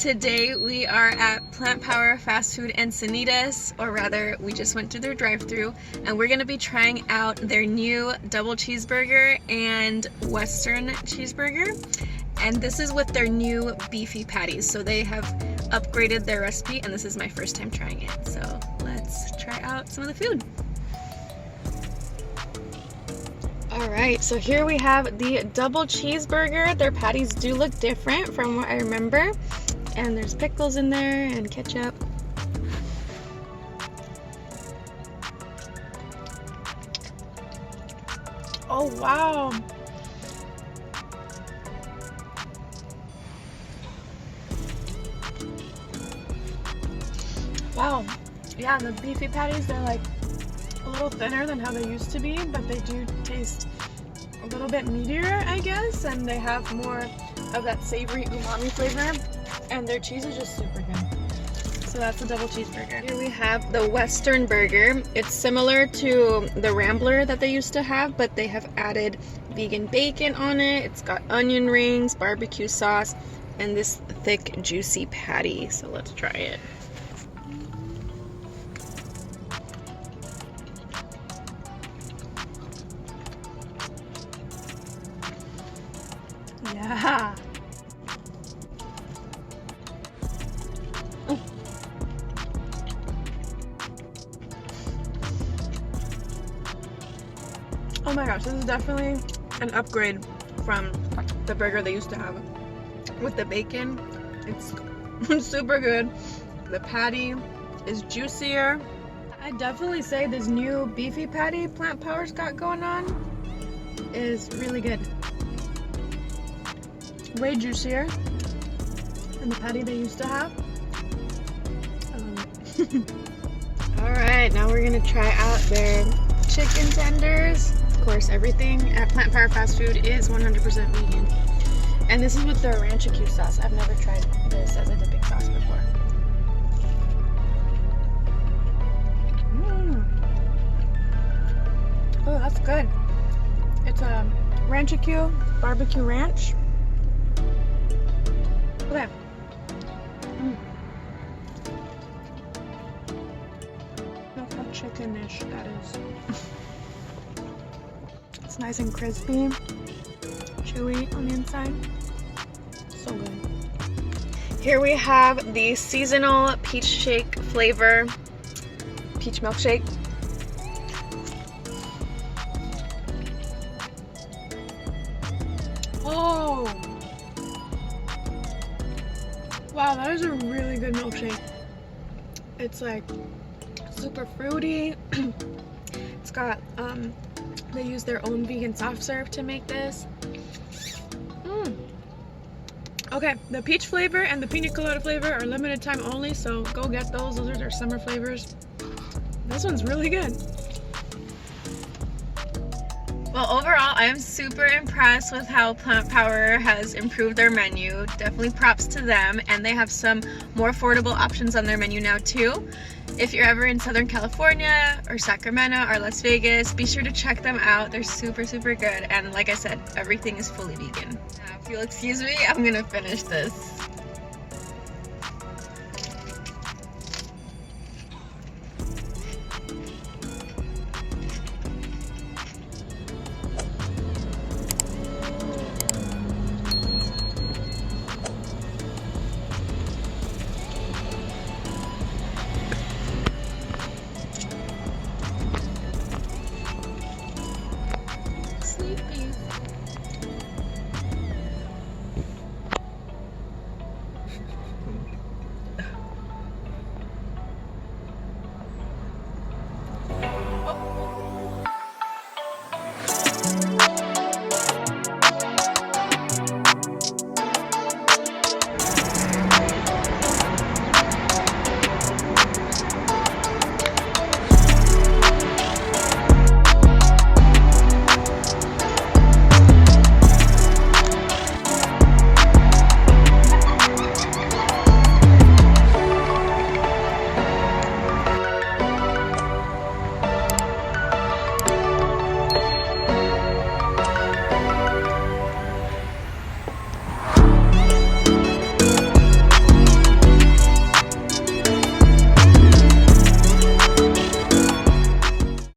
Today we are at Plant Power Fast Food Encinitas, or rather, we just went to their drive-thru, and we're gonna be trying out their new double cheeseburger and Western cheeseburger. And this is with their new beefy patties. So they have upgraded their recipe, and this is my first time trying it. So let's try out some of the food. Alright, so here we have the double cheeseburger. Their patties do look different from what I remember. And there's pickles in there and ketchup. Oh wow! Wow, yeah, the beefy patties, they're like a little thinner than how they used to be, but they do taste a little bit meatier, I guess, and they have more of that savory umami flavor, and their cheese is just super good. So that's the double cheeseburger. Here we have the Western burger. It's similar to the Rambler that they used to have, but they have added vegan bacon on it. It's got onion rings, barbecue sauce, and this thick, juicy patty. So let's try it. Yeah. Oh my gosh, this is definitely an upgrade from the burger they used to have. With the bacon, it's super good. The patty is juicier. I'd definitely say this new beefy patty Plant Power's got going on is really good. Way juicier than the patty they used to have. Alright, now we're gonna try out their chicken tenders. Of course, everything at Plant Power Fast Food is 100% vegan. And this is with their Rancheque sauce. I've never tried this as a dipping sauce before. Oh, that's good. It's a Rancheque barbecue ranch. Okay. Look how chicken-ish that is. It's nice and crispy, chewy on the inside. So good. Here we have the seasonal peach shake flavor, peach milkshake. Oh! Wow, that is a really good milkshake. It's like super fruity. It's got, they use their own vegan soft serve to make this. Okay, the peach flavor and the pina colada flavor are limited time only, so go get those. Those are their summer flavors. This one's really good. Well, overall, I am super impressed with how Plant Power has improved their menu. Definitely props to them, and they have some more affordable options on their menu now too. If you're ever in Southern California or Sacramento or Las Vegas, be sure to check them out. They're super, super good, and like I said, everything is fully vegan. Now, if you'll excuse me, I'm gonna finish this.